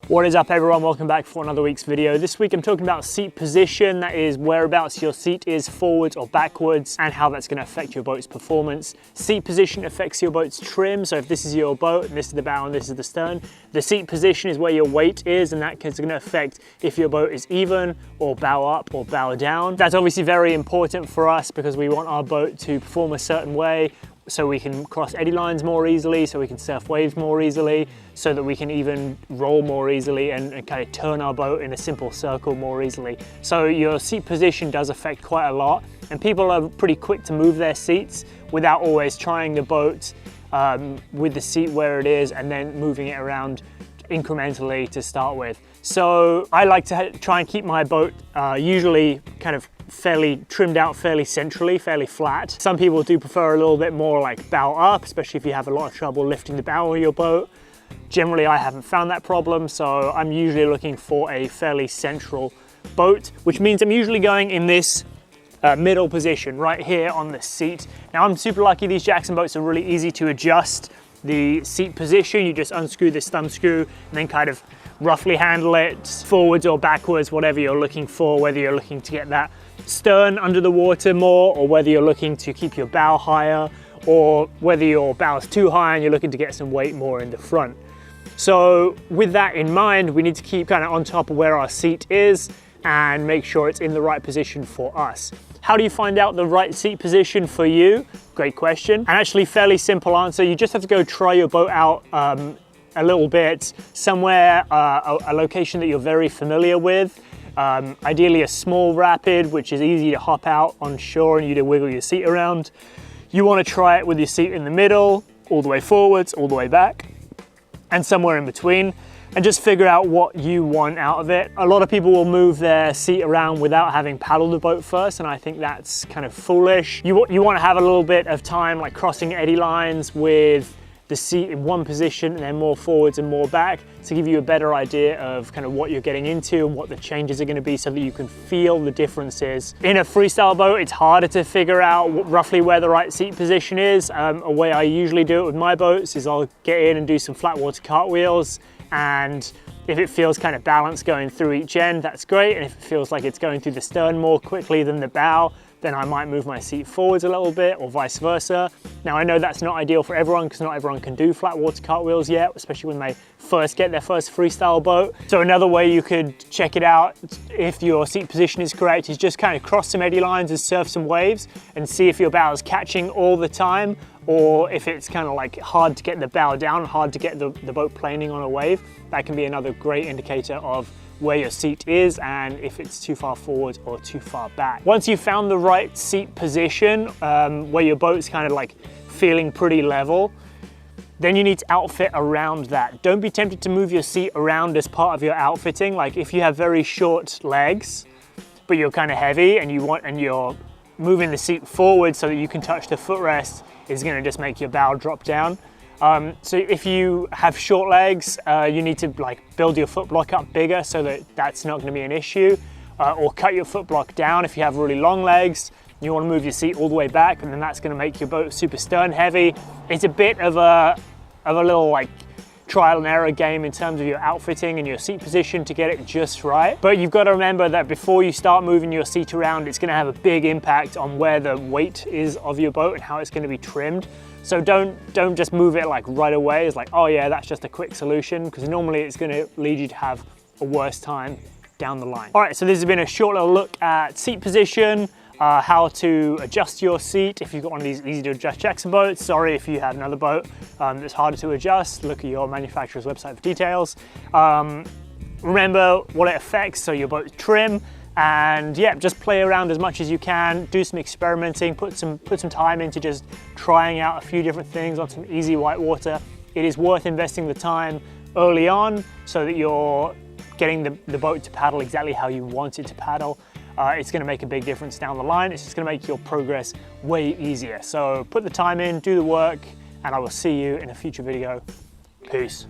What is up everyone, welcome back for another week's video. This week I'm talking about seat position, that is whereabouts your seat is forwards or backwards and how that's going to affect your boat's performance. Seat position affects your boat's trim, so if this is your boat and this is the bow and this is the stern, the seat position is where your weight is, and that is going to affect if your boat is even or bow up or bow down. That's obviously very important for us because we want our boat to perform a certain way, so we can cross eddy lines more easily, so we can surf waves more easily, so that we can even roll more easily and kind of turn our boat in a simple circle more easily. So your seat position does affect quite a lot, and people are pretty quick to move their seats without always trying the boat with the seat where it is and then moving it around incrementally to start with. So I like to try and keep my boat usually kind of fairly trimmed out, fairly centrally, fairly flat. Some people do prefer a little bit more like bow up, especially if you have a lot of trouble lifting the bow of your boat. Generally, I haven't found that problem, so I'm usually looking for a fairly central boat, which means I'm usually going in this middle position right here on the seat. Now I'm super lucky, these Jackson boats are really easy to adjust the seat position. You just unscrew this thumb screw and then kind of roughly handle it forwards or backwards, whatever you're looking for, whether you're looking to get that stern under the water more, or whether you're looking to keep your bow higher, or whether your bow is too high and you're looking to get some weight more in the front. So with that in mind, we need to keep kind of on top of where our seat is and make sure it's in the right position for us. How do you find out the right seat position for you? Great question. And actually fairly simple answer. You just have to go try your boat out a little bit somewhere, a location that you're very familiar with. Ideally a small rapid, which is easy to hop out on shore and you to wiggle your seat around. You want to try it with your seat in the middle, all the way forwards, all the way back, and somewhere in between, and just figure out what you want out of it. A lot of people will move their seat around without having paddled the boat first, and I think that's kind of foolish. You want to have a little bit of time like crossing eddy lines with the seat in one position and then more forwards and more back to give you a better idea of kind of what you're getting into and what the changes are going to be, so that you can feel the differences. In a freestyle boat, it's harder to figure out roughly where the right seat position is. A way I usually do it with my boats is I'll get in and do some flat water cartwheels, and if it feels kind of balanced going through each end, that's great. And if it feels like it's going through the stern more quickly than the bow, then I might move my seat forwards a little bit, or vice versa. Now I know that's not ideal for everyone because not everyone can do flat water cartwheels yet, especially when they first get their first freestyle boat. So another way you could check it out if your seat position is correct is just kind of cross some eddy lines and surf some waves and see if your bow is catching all the time, or if it's kind of like hard to get the bow down, hard to get the boat planing on a wave. That can be another great indicator of where your seat is and if it's too far forward or too far back. Once you've found the right seat position, where your boat's kind of like feeling pretty level, then you need to outfit around that. Don't be tempted to move your seat around as part of your outfitting. Like if you have very short legs, but you're kind of heavy and you're moving the seat forward so that you can touch the footrest, is gonna just make your bow drop down. So if you have short legs, you need to like build your foot block up bigger so that that's not going to be an issue, or cut your foot block down. If you have really long legs, you want to move your seat all the way back, and then that's going to make your boat super stern heavy. It's a bit of a little like trial and error game in terms of your outfitting and your seat position to get it just right. But you've got to remember that before you start moving your seat around, it's going to have a big impact on where the weight is of your boat and how it's going to be trimmed. So don't just move it like right away. It's like, oh yeah, that's just a quick solution, because normally it's going to lead you to have a worse time down the line. All right, so this has been a short little look at seat position, how to adjust your seat if you've got one of these easy to adjust Jackson boats. Sorry if you have another boat that's harder to adjust. Look at your manufacturer's website for details. Remember what it affects, so your boat's trim. And yeah, just play around as much as you can, do some experimenting, put some time into just trying out a few different things on some easy white water. It is worth investing the time early on so that you're getting the boat to paddle exactly how you want it to paddle. It's gonna make a big difference down the line. It's just gonna make your progress way easier. So put the time in, do the work, and I will see you in a future video. Peace.